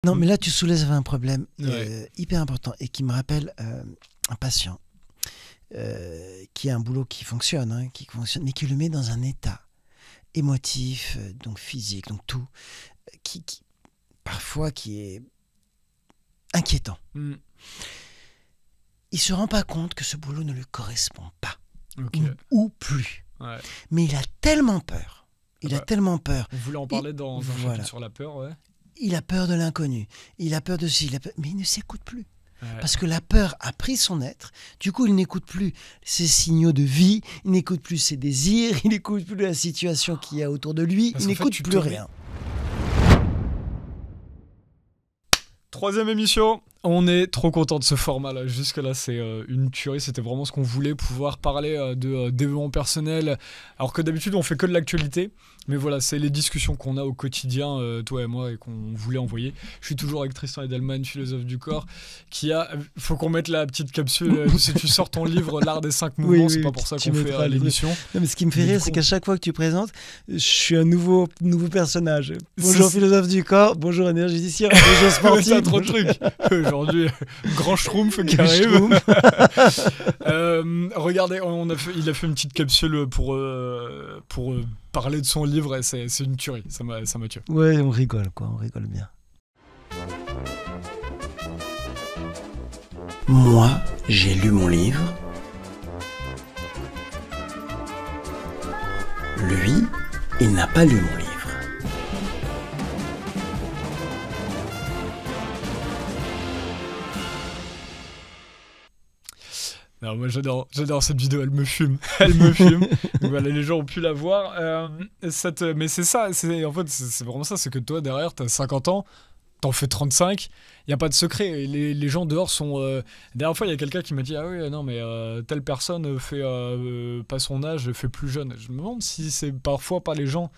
Non, mais là, tu soulèves un problème hyper important et qui me rappelle un patient qui a un boulot qui fonctionne, mais qui le met dans un état émotif, donc physique, donc tout, qui parfois qui est inquiétant. Il ne se rend pas compte que ce boulot ne lui correspond pas, ou plus. Ouais. Mais il a tellement peur. Tellement peur. On voulait en parler dans un chapitre sur la peur, ouais. Il a peur de l'inconnu, il a peur de ci, mais il ne s'écoute plus. Ouais. Parce que la peur a pris son être, du coup il n'écoute plus ses signaux de vie, il n'écoute plus ses désirs, il n'écoute plus la situation qu'il y a autour de lui, il n'écoute plus rien. Troisième émission. On est trop content de ce format-là. Jusque-là, c'est une tuerie. C'était vraiment ce qu'on voulait, pouvoir parler de développement personnel. Alors que d'habitude, on fait que de l'actualité. Mais voilà, c'est les discussions qu'on a au quotidien, toi et moi, et qu'on voulait envoyer. Je suis toujours avec Tristan Edelman, philosophe du corps, qui a... Faut qu'on mette la petite capsule. Si tu sors ton livre, L'art des 5 mouvements, c'est pas pour ça qu'on fait l'émission. Non, mais ce qui me fait rire, c'est qu'à chaque fois que tu présentes, je suis un nouveau personnage. Bonjour philosophe du corps, bonjour énergéticien, bonjour sportif. C'est trop de trucs. Aujourd'hui, grand schtroumpf qui arrive. Regardez, il a fait une petite capsule pour parler de son livre et c'est une tuerie. Ça m'a tué. Ouais, on rigole bien. Moi, j'ai lu mon livre. Lui, il n'a pas lu mon livre. Non, moi j'adore cette vidéo, elle me fume. Donc voilà, les gens ont pu la voir. Mais c'est ça, en fait, c'est vraiment ça, c'est que toi derrière, t'as 50 ans, t'en fais 35, il n'y a pas de secret. Les gens dehors sont... La dernière fois, il y a quelqu'un qui m'a dit « Ah oui, non, mais telle personne fait pas son âge, fait plus jeune. » Je me demande si c'est parfois pas les gens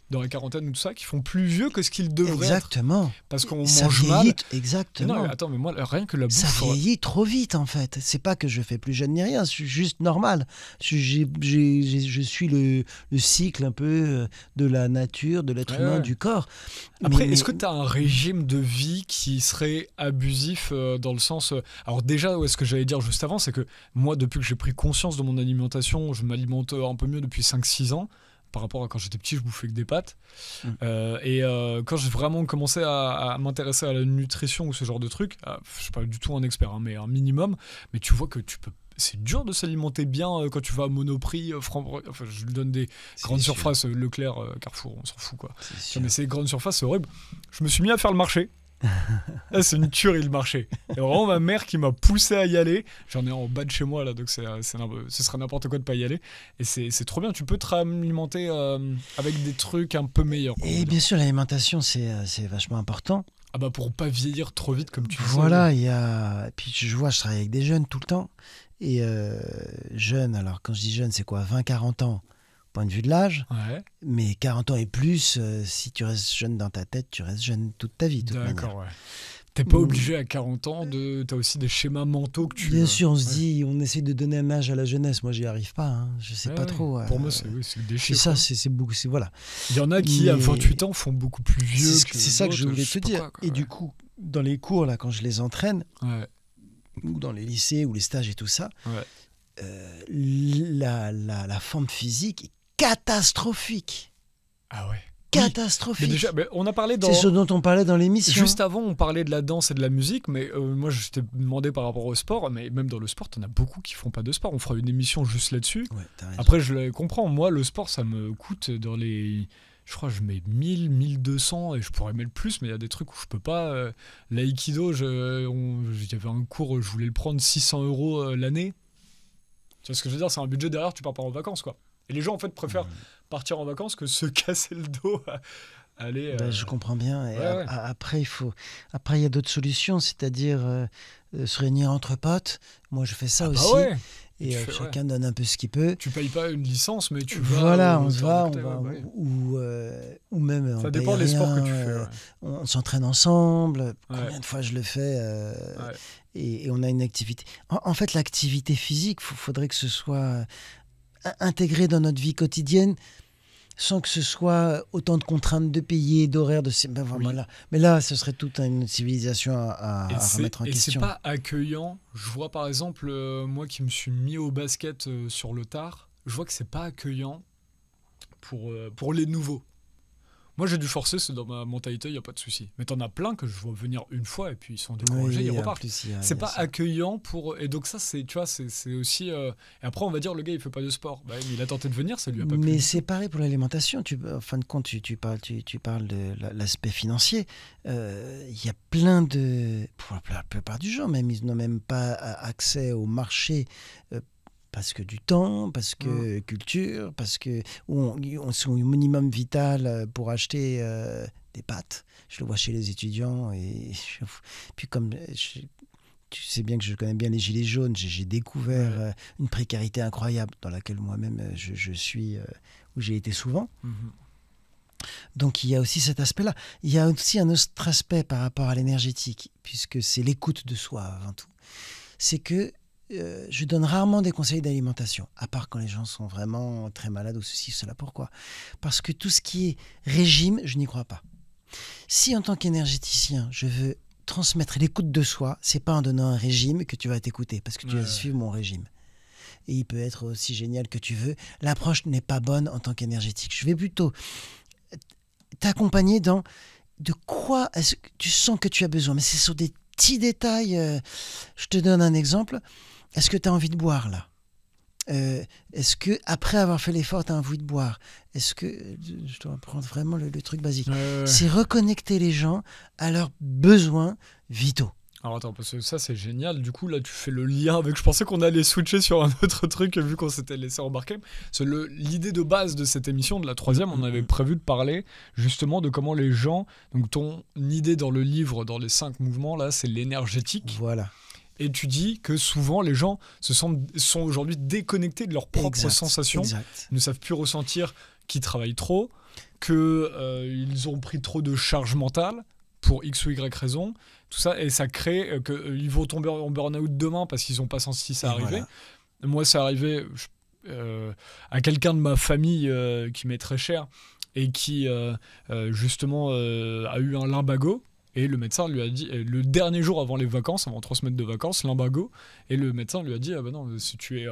dans la quarantaine ou tout ça, qui font plus vieux que ce qu'ils devraient Exactement. Être. Parce qu'on mange mal. Exactement. Non, attends, mais moi, rien que la bouffe... Ça vieillit trop vite, en fait. C'est pas que je fais plus jeune ni rien, je suis juste normal. Je suis le cycle un peu de la nature, de l'être humain, du corps. Après, est-ce que tu as un régime de vie qui serait abusif dans le sens... Alors déjà, ce que j'allais dire juste avant, c'est que moi, depuis que j'ai pris conscience de mon alimentation, je m'alimente un peu mieux depuis 5-6 ans. Par rapport à quand j'étais petit, je bouffais que des pâtes. Quand j'ai vraiment commencé à m'intéresser à la nutrition ou ce genre de trucs, je suis pas du tout un expert, mais un minimum, mais tu vois que c'est dur de s'alimenter bien quand tu vas à Monoprix, je lui donne des grandes surfaces, Leclerc, Carrefour, on s'en fout quoi. Mais ces grandes surfaces, c'est horrible. Je me suis mis à faire le marché. C'est une tuerie le marché. Et vraiment ma mère qui m'a poussé à y aller. J'en ai en bas de chez moi là, donc ce serait n'importe quoi de pas y aller. Et c'est trop bien. Tu peux te alimenter avec des trucs un peu meilleurs. Et bien sûr, l'alimentation c'est vachement important. Ah bah pour pas vieillir trop vite comme tu disais. Voilà, et puis je travaille avec des jeunes tout le temps. Et jeunes, alors quand je dis jeunes, c'est quoi, 20-40 ans point de vue de l'âge, mais 40 ans et plus, si tu restes jeune dans ta tête, tu restes jeune toute ta vie. D'accord, ouais. T'es pas obligé à 40 ans t'as aussi des schémas mentaux que tu... Bien sûr, on essaie de donner un âge à la jeunesse. Moi, j'y arrive pas, je sais pas trop. Pour moi, c'est des chiffres. C'est ça, c'est beaucoup, voilà. Il y en a qui, à 28 ans, font beaucoup plus vieux que c'est ça que je voulais te dire. Et du coup, dans les cours, là, quand je les entraîne, ou dans les lycées, ou les stages et tout ça, la forme physique est catastrophique. Ah ouais. Catastrophique. Mais déjà, on a parlé c'est ce dont on parlait dans l'émission. Juste avant, on parlait de la danse et de la musique, mais moi, je t'ai demandé par rapport au sport, mais même dans le sport, t'en as beaucoup qui font pas de sport. On fera une émission juste là-dessus. Ouais, après, je le comprends. Moi, le sport, ça me coûte dans les... Je crois que je mets 1000, 1200 et je pourrais mettre plus, mais il y a des trucs où je peux pas. L'aïkido, il y avait un cours, je voulais le prendre 600 € l'année. Tu vois ce que je veux dire? C'est un budget derrière, tu pars pas en vacances, quoi. Et les gens, en fait, préfèrent partir en vacances que se casser le dos à aller... je comprends bien. Et après, il y a d'autres solutions, c'est-à-dire se réunir entre potes. Moi, je fais ça aussi. Ouais. Et chacun donne un peu ce qu'il peut. Tu payes pas une licence, mais tu vas... Voilà, on va ou même... Ça dépend des sports que tu fais. On s'entraîne ensemble. Combien de fois je le fais et on a une activité. En fait, l'activité physique, faudrait que ce soit intégré dans notre vie quotidienne sans que ce soit autant de contraintes de payer, d'horaires, voilà. Mais là, ce serait toute une civilisation à remettre en question. Et c'est pas accueillant. Je vois par exemple, moi qui me suis mis au basket sur le tard, je vois que c'est pas accueillant pour les nouveaux. Moi, j'ai dû forcer, c'est dans ma mentalité, il n'y a pas de souci. Mais t'en as plein que je vois venir une fois et puis ils sont découragés, ils repartent. C'est pas accueillant pour. Et donc, ça, c'est aussi. Et après, on va dire, le gars, il fait pas de sport. Bah, mais il a tenté de venir, ça lui a pas plu. Mais c'est pareil pour l'alimentation. En fin de compte, tu parles de l'aspect financier. Il y a plein de. Pour la plupart du gens, même, ils n'ont même pas accès au marché. Parce que du temps, parce que culture, parce que on sont au minimum vital pour acheter des pâtes. Je le vois chez les étudiants. Puis comme tu sais bien que je connais bien les gilets jaunes, j'ai découvert une précarité incroyable dans laquelle moi-même je suis, où j'ai été souvent. Donc il y a aussi cet aspect-là. Il y a aussi un autre aspect par rapport à l'énergétique, puisque c'est l'écoute de soi avant tout. C'est que je donne rarement des conseils d'alimentation, à part quand les gens sont vraiment très malades ou ceci, cela. Pourquoi ? Parce que tout ce qui est régime, je n'y crois pas. Si en tant qu'énergéticien, je veux transmettre l'écoute de soi, c'est pas en donnant un régime que tu vas t'écouter, parce que tu vas suivre mon régime. Et il peut être aussi génial que tu veux. L'approche n'est pas bonne en tant qu'énergétique. Je vais plutôt t'accompagner dans de quoi est-ce que tu sens que tu as besoin. Mais c'est sur des petits détails. Je te donne un exemple. Est-ce que tu as envie de boire là ? Est-ce que après avoir fait l'effort, tu as envie de boire ? Est-ce que je dois prendre vraiment le truc basique ? C'est reconnecter les gens à leurs besoins vitaux. Alors attends, parce que ça c'est génial. Du coup là tu fais le lien avec. Je pensais qu'on allait switcher sur un autre truc vu qu'on s'était laissé embarquer. C'est l'idée de base de cette émission, de la 3e, on avait prévu de parler justement de comment les gens. Donc ton idée dans le livre, dans les 5 mouvements là, c'est l'énergétique. Voilà. Et tu dis que souvent les gens sont aujourd'hui déconnectés de leurs propres sensations, ne savent plus ressentir qu'ils travaillent trop, qu'ils ont pris trop de charge mentale pour X ou Y raison, tout ça, et ça crée qu'ils vont tomber en burn-out demain parce qu'ils n'ont pas senti ça arriver. Voilà. Moi, ça arrivait à quelqu'un de ma famille qui m'est très cher et qui justement a eu un lumbago. Et le médecin lui a dit, le dernier jour avant les vacances, avant 3 semaines de vacances, lumbago, et le médecin lui a dit, ah ben non, si tu es,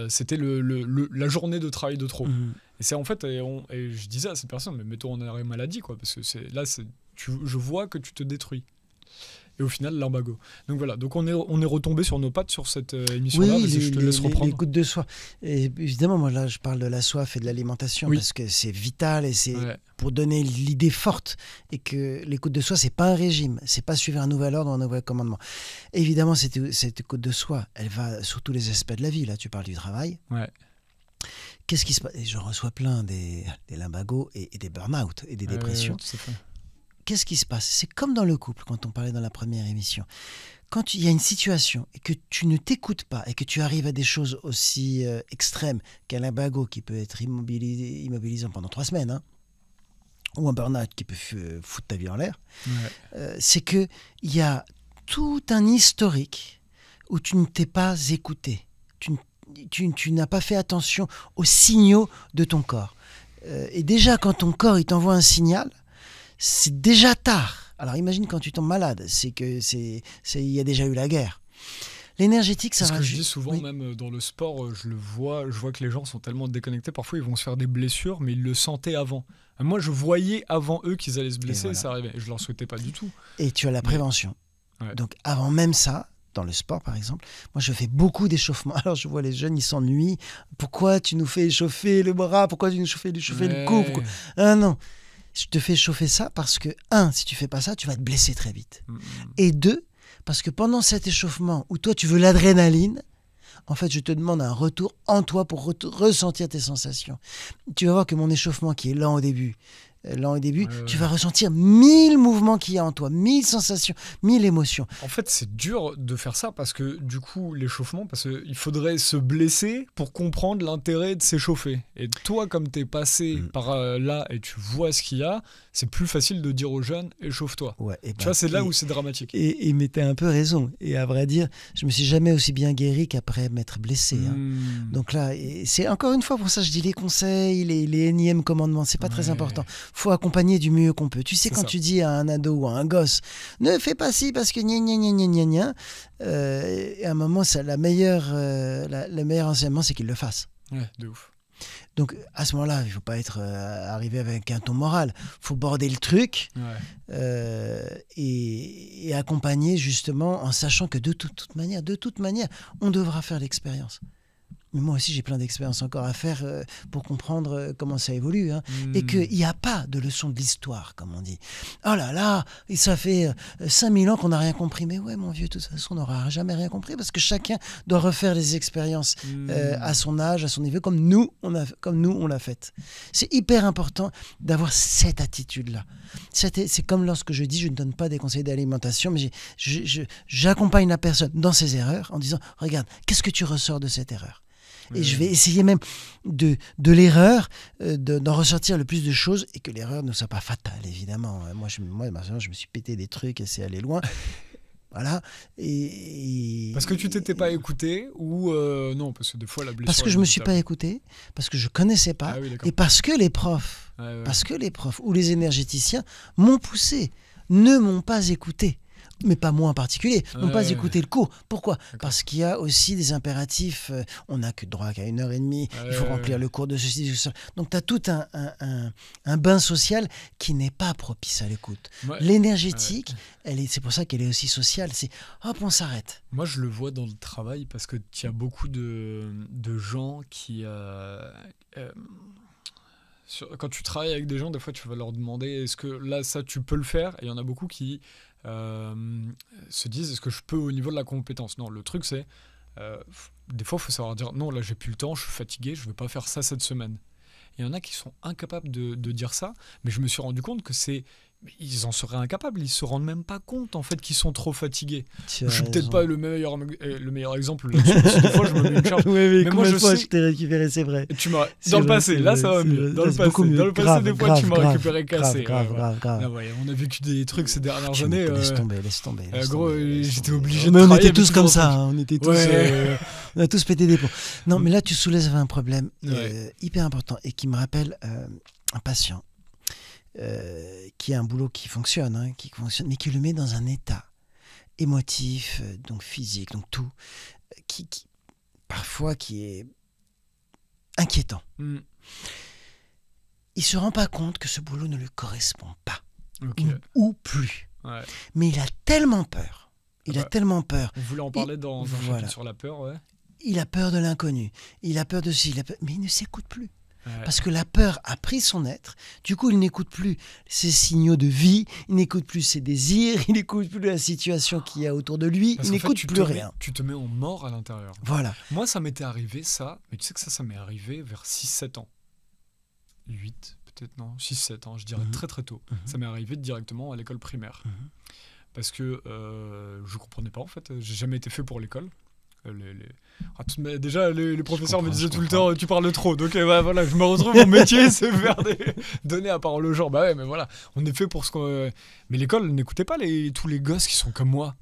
c'était la journée de travail de trop. Et c'est en fait, et je disais à cette personne, mais mets-toi en arrêt maladie, quoi, parce que je vois que tu te détruis. Et au final, lumbago. Donc voilà, donc on est retombé sur nos pattes sur cette émission-là. Oui, je te laisse reprendre. L'écoute de soi. Et évidemment, moi là, je parle de la soif et de l'alimentation parce que c'est vital et c'est pour donner l'idée forte et que l'écoute de soi, c'est pas un régime, c'est pas suivre un nouvel ordre ou un nouvel commandement. Évidemment, cette écoute de soi, elle va sur tous les aspects de la vie. Là, tu parles du travail. Qu'est-ce qui se passe ? Et je reçois plein des lumbagos et des burn-out et des dépressions. Qu'est-ce qui se passe ? C'est comme dans le couple, quand on parlait dans la première émission. Quand il y a une situation et que tu ne t'écoutes pas et que tu arrives à des choses aussi extrêmes qu'un lumbago qui peut être immobilisant pendant 3 semaines, ou un burn-out qui peut foutre ta vie en l'air, c'est qu'il y a tout un historique où tu ne t'es pas écouté. Tu n'as pas fait attention aux signaux de ton corps. Et déjà, quand ton corps il t'envoie un signal, c'est déjà tard. Alors imagine quand tu tombes malade, c'est que il y a déjà eu la guerre. L'énergétique, ça va. C'est ce que je dis souvent, même dans le sport, je vois que les gens sont tellement déconnectés. Parfois, ils vont se faire des blessures, mais ils le sentaient avant. Moi, je voyais avant eux qu'ils allaient se blesser et ça arrivait. Je leur souhaitais pas du tout. Et tu as la prévention. Donc avant même ça, dans le sport par exemple, moi je fais beaucoup d'échauffement. Alors je vois les jeunes, ils s'ennuient. Pourquoi tu nous fais échauffer le bras ? Pourquoi tu nous fais échauffer le cou ? Ah non. Je te fais chauffer ça parce que, 1, si tu fais pas ça, tu vas te blesser très vite. Et 2, parce que pendant cet échauffement où toi tu veux l'adrénaline, en fait je te demande un retour en toi pour ressentir tes sensations. Tu vas voir que mon échauffement qui est lent au début, lent au début, tu vas ressentir 1000 mouvements qu'il y a en toi, 1000 sensations, 1000 émotions. En fait, c'est dur de faire ça parce que du coup, l'échauffement, parce qu'il faudrait se blesser pour comprendre l'intérêt de s'échauffer. Et toi, comme t'es passé par là et tu vois ce qu'il y a, c'est plus facile de dire aux jeunes, échauffe-toi. Ouais, tu vois, c'est là où c'est dramatique. Mais t'as un peu raison. Et à vrai dire, je me suis jamais aussi bien guéri qu'après m'être blessé. Donc là, c'est encore une fois pour ça que je dis les conseils, les énièmes commandements, c'est pas très important. Faut accompagner du mieux qu'on peut. Tu sais, quand tu dis à un ado ou à un gosse, ne fais pas ci parce que gna gna gna gna gna gna, et à un moment, le meilleur enseignement, c'est qu'il le fasse. Ouais, de ouf. Donc à ce moment-là, il ne faut pas être arrivé avec un ton moral. Il faut border le truc et accompagner justement en sachant que de toute manière, on devra faire l'expérience. Mais moi aussi, j'ai plein d'expériences encore à faire pour comprendre comment ça évolue. Et qu'il n'y a pas de leçon de l'histoire, comme on dit. Oh là là, ça fait 5000 ans qu'on n'a rien compris. Mais ouais, mon vieux, de toute façon, on n'aura jamais rien compris parce que chacun doit refaire les expériences à son âge, à son niveau, comme nous, on l'a fait. C'est hyper important d'avoir cette attitude-là. C'est comme lorsque je dis, je ne donne pas des conseils d'alimentation, mais j'accompagne la personne dans ses erreurs en disant, regarde, qu'est-ce que tu ressors de cette erreur ? Et je vais essayer même de l'erreur, d'en ressortir le plus de choses et que l'erreur ne soit pas fatale, évidemment. Moi, je me suis pété des trucs et c'est allé loin. Voilà. Parce que tu t'étais pas écouté ou non, parce que des fois la blessure... Parce que je me suis pas écouté, parce que je connaissais pas, et parce que les profs, ou les énergéticiens m'ont poussé, ne m'ont pas écouté. Mais pas moi en particulier, n'ont pas écouté le cours. Pourquoi ? Parce qu'il y a aussi des impératifs. On n'a que droit qu'à 1h30, il faut remplir le cours de ceci, de ça. Donc tu as tout un bain social qui n'est pas propice à l'écoute. L'énergétique, c'est pour ça qu'elle est aussi sociale. C'est hop, on s'arrête. Moi, je le vois dans le travail parce que tu as beaucoup de gens qui... quand tu travailles avec des gens, des fois, tu vas leur demander est-ce que là, ça, tu peux le faire ? Et il y en a beaucoup qui... se disent est-ce que je peux au niveau de la compétence. Non, le truc c'est des fois il faut savoir dire non, là j'ai plus le temps, je suis fatigué, je veux pas faire ça cette semaine. Il y en a qui sont incapables de dire ça, mais je me suis rendu compte que ils en seraient incapables, ils se rendent même pas compte en fait qu'ils sont trop fatigués. Je suis peut-être pas le meilleur exemple là-dessus, parce que des fois je me mets une charge. Mais moi je t'ai récupéré, c'est vrai. Dans le passé, là ça va mieux. Dans le passé, des fois tu m'as récupéré cassé. Grave. On a vécu des trucs ces dernières années. Laisse tomber. Gros, j'étais obligé de travailler. Mais on était tous comme ça, on a tous pété des plombs. Non, mais là tu soulèves un problème hyper important et qui me rappelle un patient. Qui a un boulot qui fonctionne, mais qui le met dans un état émotif, donc physique, donc tout, qui parfois qui est inquiétant. Il se rend pas compte que ce boulot ne lui correspond pas, ou plus. Mais il a tellement peur. On voulait en parler dans un chapitre sur la peur, Il a peur de l'inconnu. Il a peur de ci, mais il ne s'écoute plus. Parce que la peur a pris son être, du coup il n'écoute plus ses signaux de vie, il n'écoute plus ses désirs, il n'écoute plus la situation qu'il y a autour de lui, il n'écoute plus rien. Tu te mets en mort à l'intérieur. Voilà. Moi ça m'était arrivé ça, mais tu sais que ça m'est arrivé vers 6-7 ans. 8 peut-être, non, 6-7 ans, je dirais très très tôt. Ça m'est arrivé directement à l'école primaire. Parce que je comprenais pas en fait, j'ai jamais été fait pour l'école. Déjà les professeurs me disaient tout le temps tu parles trop, donc voilà, je me retrouve, mon métier c'est faire donner la parole aux gens. Mais voilà, on est fait pour ce qu'on... Mais l'école n'écoutait pas tous les gosses qui sont comme moi,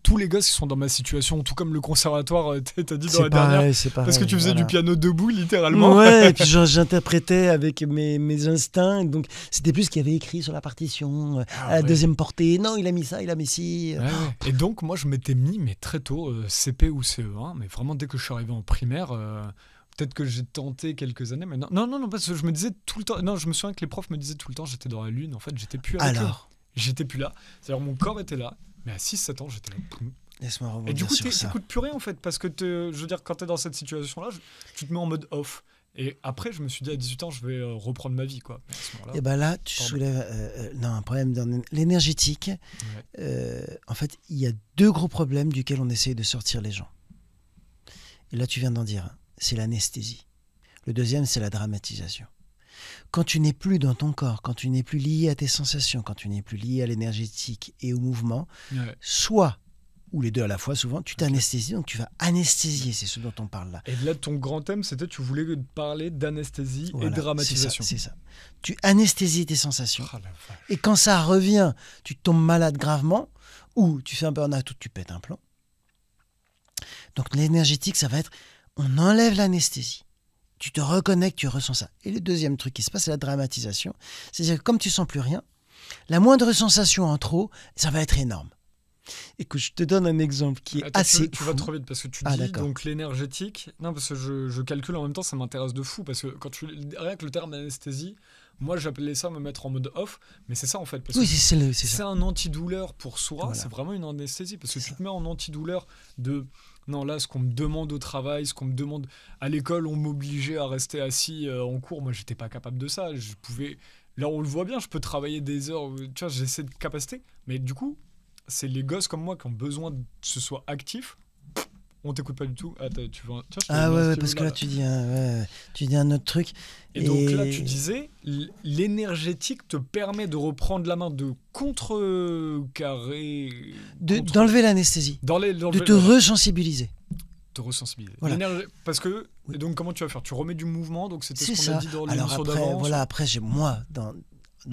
tous les gosses qui sont dans ma situation, tout comme le conservatoire, t'as dit dans la dernière, parce que tu faisais du piano debout littéralement. Ouais, et puis j'interprétais avec mes instincts, donc c'était plus ce qu'il y avait écrit sur la partition, à la deuxième portée, non il a mis ça, il a mis ci. Et donc moi je m'étais mis, mais très tôt, CP ou CE1, mais vraiment dès que je suis arrivé en primaire, peut-être que j'ai tenté quelques années, mais non, parce que je me disais tout le temps, non, je me souviens que les profs me disaient tout le temps, j'étais dans la lune, en fait j'étais plus avec eux. J'étais plus là, c'est-à-dire mon corps était là, mais à 6-7 ans, j'étais là. Laisse-moi rebondir. Et du coup, tu n'écoutes plus rien en fait, parce que je veux dire, quand tu es dans cette situation-là, tu te mets en mode off. Et après, je me suis dit à 18 ans, je vais reprendre ma vie, quoi. Et là, tu soulèves un problème dans l'énergétique. En fait, il y a 2 gros problèmes duquel on essaye de sortir les gens. Et là, tu viens d'en dire, c'est l'anesthésie. Le deuxième, c'est la dramatisation. Quand tu n'es plus dans ton corps, quand tu n'es plus lié à tes sensations, quand tu n'es plus lié à l'énergétique et au mouvement, soit, ou les deux à la fois souvent, tu t'anesthésies, donc tu vas anesthésier, c'est ce dont on parle là. Et là, ton grand thème, c'était tu voulais parler d'anesthésie et dramatisation. C'est ça. Tu anesthésies tes sensations. Et quand ça revient, tu tombes malade gravement, ou tu fais un burn-out ou tu pètes un plomb. Donc l'énergétique, ça va être, on enlève l'anesthésie. Tu te reconnectes, tu ressens ça. Et le deuxième truc qui se passe, c'est la dramatisation. C'est-à-dire que comme tu sens plus rien, la moindre sensation en trop, ça va être énorme. Et que je te donne un exemple qui est assez tu vas trop vite parce que tu dis donc l'énergétique. Non, parce que je calcule en même temps, ça m'intéresse de fou parce que rien que le terme anesthésie, moi j'appelais ça me mettre en mode off, mais c'est ça en fait. Parce que c'est un antidouleur pour soi, c'est vraiment une anesthésie parce que tu te mets en antidouleur de. Non, là, ce qu'on me demande au travail, ce qu'on me demande à l'école, on m'obligeait à rester assis en cours. Moi, j'étais pas capable de ça. Je pouvais. Là, on le voit bien, je peux travailler des heures. Tu vois, j'ai cette capacité. Mais du coup, c'est les gosses comme moi qui ont besoin que ce soit actif. On t'écoute pas du tout. Ah, tu vois. Parce que là, tu dis un autre truc. Et donc là, tu disais, l'énergétique te permet de reprendre la main, de contrecarrer... D'enlever l'anesthésie. De te resensibiliser. Te resensibiliser. Voilà. Parce que... Et donc, comment tu vas faire? Tu remets du mouvement, donc c'était ce qu'on a dit dans l'émission d'avant. Après, moi, dans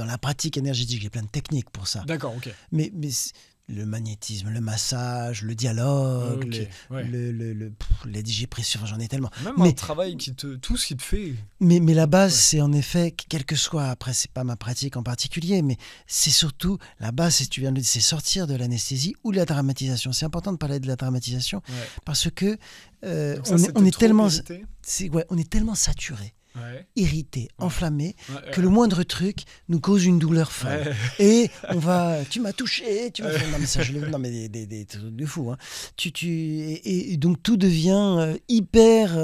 la pratique énergétique, j'ai plein de techniques pour ça. D'accord, ok. Mais le magnétisme, le massage, le dialogue, les digipressions, j'en ai tellement. Même un travail tout ce qui te fait. Mais la base, c'est en effet, quel que soit, après, c'est pas ma pratique en particulier, mais c'est surtout, la base, c'est, tu viens de le dire, c'est sortir de l'anesthésie ou de la dramatisation. C'est important de parler de la dramatisation parce que on est tellement saturé. Irrité, enflammé, que le moindre truc nous cause une douleur folle. Et on va, tu m'as touché, tu m'as fait, non mais ça je l'ai vu, non mais des trucs de fou. Hein. Et donc tout devient hyper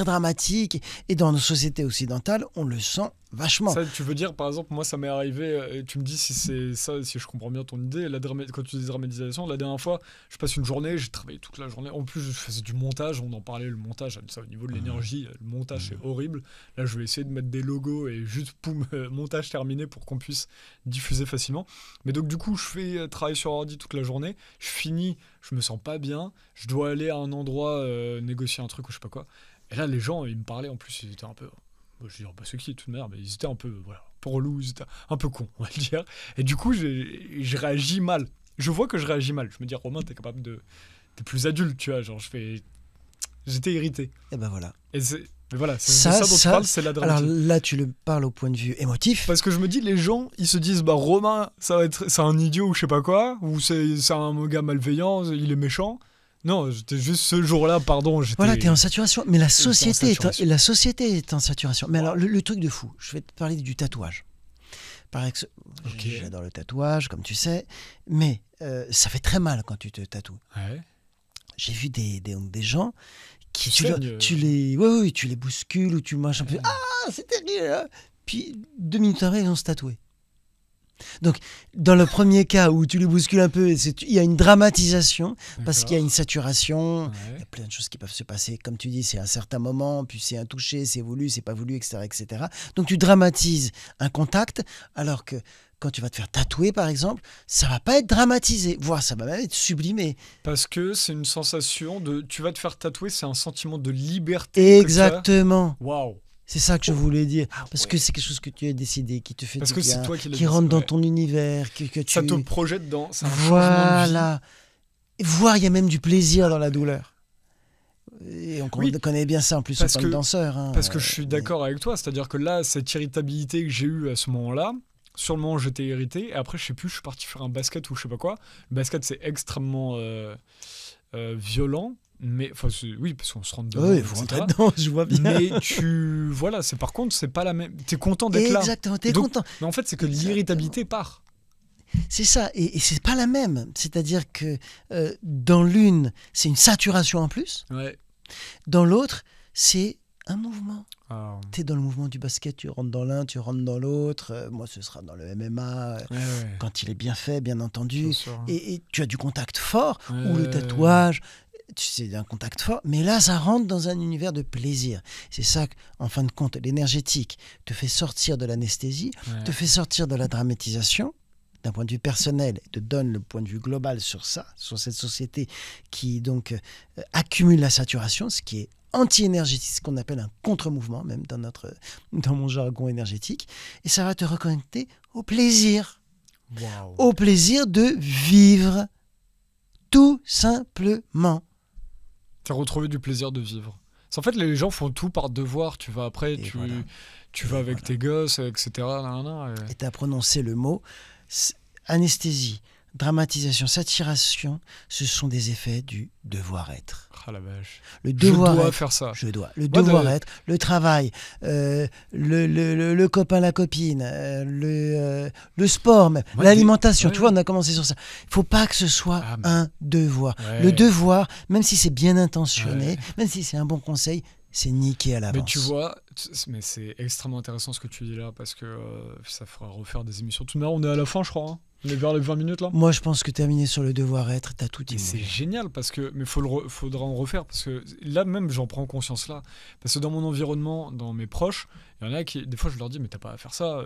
dramatique. Et dans nos sociétés occidentales, on le sent vachement. Ça, tu veux dire, par exemple, moi ça m'est arrivé, et tu me dis si c'est ça, si je comprends bien ton idée, quand tu dis dramatisation, la dernière fois, je passe une journée, j'ai travaillé toute la journée, en plus je faisais du montage, on en parlait, le montage, ça, au niveau de l'énergie, le montage c'est horrible. Là je vais essayer de mettre des logos et juste poum, montage terminé pour qu'on puisse diffuser facilement. Mais donc du coup je fais travailler sur ordi toute la journée, je finis, je me sens pas bien, je dois aller à un endroit négocier un truc ou je sais pas quoi. Et là les gens ils me parlaient, en plus ils étaient un peu... Je veux dire, c'est qui toute manière, mais ils étaient un peu relous, ils étaient un peu cons, on va le dire. Et du coup, je réagis mal. Je vois que je réagis mal. Je me dis, Romain, t'es plus adulte, tu vois. Genre, j'étais irrité. Et ben voilà. Mais voilà, c'est ça dont tu parles, c'est la dramatique. Alors là, tu le parles au point de vue émotif. Parce que je me dis, les gens, ils se disent, Romain, c'est un idiot ou je sais pas quoi, ou c'est un gars malveillant, il est méchant. Non, j'étais juste ce jour-là, pardon. Voilà, t'es en saturation. Mais la société est en saturation. Mais alors, le truc de fou, je vais te parler du tatouage. J'adore le tatouage, comme tu sais. Mais ça fait très mal quand tu te tatoues. Ouais. J'ai vu des gens qui... Tu les bouscules ou tu marches un peu. Ah, c'est terrible. Puis 2 minutes après, ils vont se tatouer. Donc, dans le premier cas où tu les bouscules un peu, il y a une dramatisation parce qu'il y a une saturation. Il y a plein de choses qui peuvent se passer. Comme tu dis, c'est un certain moment, puis c'est un toucher, c'est voulu, c'est pas voulu, etc., etc. Donc, tu dramatises un contact, alors que quand tu vas te faire tatouer, par exemple, ça va pas être dramatisé, voire ça va même être sublimé. Parce que c'est une sensation de... Tu vas te faire tatouer, c'est un sentiment de liberté. Exactement. Waouh. C'est ça que je voulais dire, parce que c'est quelque chose que tu as décidé, qui te fait du bien, qui rentre dans ton univers, ça te projette dans... C'est un changement de vie. Voire il y a même du plaisir dans la douleur. Et on connaît bien ça en plus en tant que danseur. Hein, parce que je suis d'accord avec toi, c'est-à-dire que là, cette irritabilité que j'ai eue à ce moment-là, sur le moment j'étais irrité, et après je sais plus, je suis parti faire un basket ou je sais pas quoi. Le basket c'est extrêmement violent. Mais oui, parce qu'on se rentre dedans. Oui, il faut rentrer dedans, je vois bien. Mais par contre, c'est pas la même. T'es content d'être là. Exactement, t'es content. Mais en fait, c'est que l'irritabilité part. C'est ça, et c'est pas la même. C'est-à-dire que dans l'une, c'est une saturation en plus. Ouais. Dans l'autre, c'est un mouvement. T'es dans le mouvement du basket, tu rentres dans l'un, tu rentres dans l'autre. Moi, ce sera dans le MMA, quand il est bien fait, bien entendu. Et tu as du contact fort, ou le tatouage. c'est un contact fort, mais là, ça rentre dans un univers de plaisir. C'est ça, en fin de compte, l'énergétique te fait sortir de l'anesthésie, te fait sortir de la dramatisation, d'un point de vue personnel, te donne le point de vue global sur ça, sur cette société qui donc accumule la saturation, ce qui est anti-énergétique, ce qu'on appelle un contre-mouvement, même dans mon jargon énergétique, et ça va te reconnecter au plaisir. Wow. Au plaisir de vivre, tout simplement. Tu as retrouvé du plaisir de vivre. En fait, les gens font tout par devoir. Tu vas après, tu vas avec tes gosses, etc. Et tu as prononcé le mot anesthésie, dramatisation, saturation, ce sont des effets du devoir-être. Ah la vache. Le devoir je dois être, faire ça. Je dois. Le devoir-être, le travail, le copain, la copine, le sport, l'alimentation. Tu vois, on a commencé sur ça. Il ne faut pas que ce soit un devoir. Ouais. Le devoir, même si c'est bien intentionné, même si c'est un bon conseil, c'est niqué à l'avance. Mais tu vois, c'est extrêmement intéressant ce que tu dis là, parce que ça fera refaire des émissions. Tout de même, on est à la fin, je crois. Hein. On est vers les 20 minutes là. Moi, je pense que terminer sur le devoir-être, t'as tout dit. C'est génial parce que, mais faudra en refaire parce que là même j'en prends conscience là, parce que dans mon environnement, dans mes proches, il y en a qui, des fois je leur dis mais t'as pas à faire ça,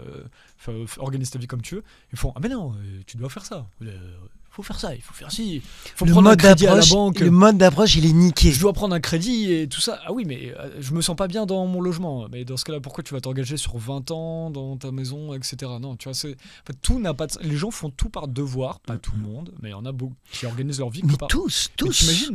organise ta vie comme tu veux. Ils font ah mais non, tu dois faire ça. Faut faire ça, il faut faire ci, faut prendre un crédit à la banque. Le mode d'approche, il est niqué. Je dois prendre un crédit et tout ça. Ah oui, mais je me sens pas bien dans mon logement. Mais dans ce cas-là, pourquoi tu vas t'engager sur 20 ans dans ta maison, etc. Non, tu vois, en fait, tout n'a pas de... Les gens font tout par devoir, pas tout le monde, mais il y en a beaucoup qui organisent leur vie. Mais tous.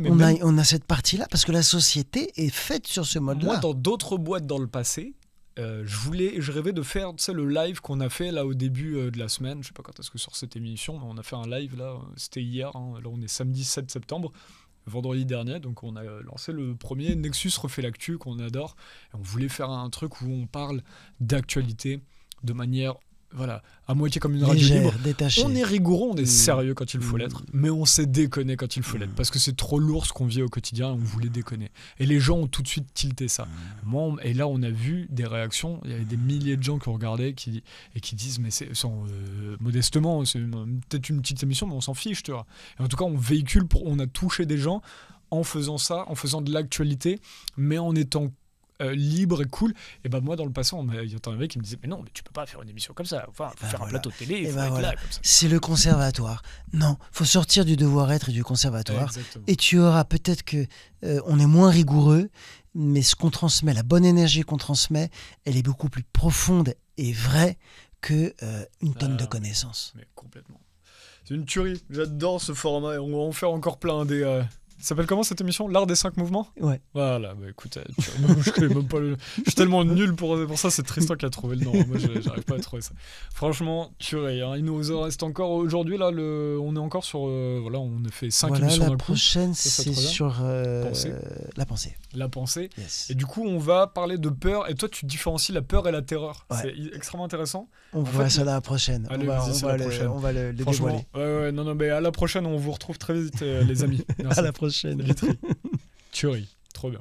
On a cette partie-là parce que la société est faite sur ce mode-là. Moi, dans d'autres boîtes dans le passé, je rêvais de faire le live qu'on a fait là au début de la semaine. Je sais pas quand est-ce que sort cette émission, mais on a fait un live là, c'était hier, hein, là on est samedi 7 septembre, vendredi dernier, donc on a lancé le premier Nexus refait l'actu qu'on adore, et on voulait faire un truc où on parle d'actualité de manière à moitié comme une radio libre. Détaché. On est rigoureux, on est sérieux quand il faut l'être, mais on sait déconner quand il faut l'être, parce que c'est trop lourd ce qu'on vit au quotidien et on voulait déconner. Et les gens ont tout de suite tilté ça. Et là, on a vu des réactions, il y avait des milliers de gens qui ont regardé et qui disent, mais modestement, c'est peut-être une petite émission, mais on s'en fiche, tu vois. Et en tout cas, on a touché des gens en faisant ça, en faisant de l'actualité, mais en étant libre et cool. Et bah moi dans le passé il y a un mec qui me disait mais non mais tu peux pas faire une émission comme ça, faut faire un plateau de télé, il faut être là comme ça. C'est le conservatoire. Non, faut sortir du devoir-être et du conservatoire. Et tu auras peut-être que on est moins rigoureux, mais ce qu'on transmet, la bonne énergie qu'on transmet, elle est beaucoup plus profonde et vraie que une tonne de connaissances. Mais complètement. C'est une tuerie. J'adore ce format et on va en faire encore plein. Ça s'appelle comment cette émission ? L'art des 5 mouvements ? Ouais. Voilà, bah écoute, je connais même pas je suis tellement nul pour ça, c'est Tristan qui a trouvé le nom. Moi, j'arrive pas à trouver ça. Franchement, tuerie. Hein. Il nous reste encore aujourd'hui, là, on est encore sur. On a fait 5 émissions d'un coup. La prochaine, c'est sur la pensée. La pensée. Yes. Et du coup, on va parler de peur. Et toi, tu différencies la peur et la terreur. Ouais. C'est extrêmement intéressant. On voit ça la prochaine. Allez, on va le dévoiler. Non, mais à la prochaine, on vous retrouve très vite, les amis. Merci. À la prochaine. Tuerie, trop bien.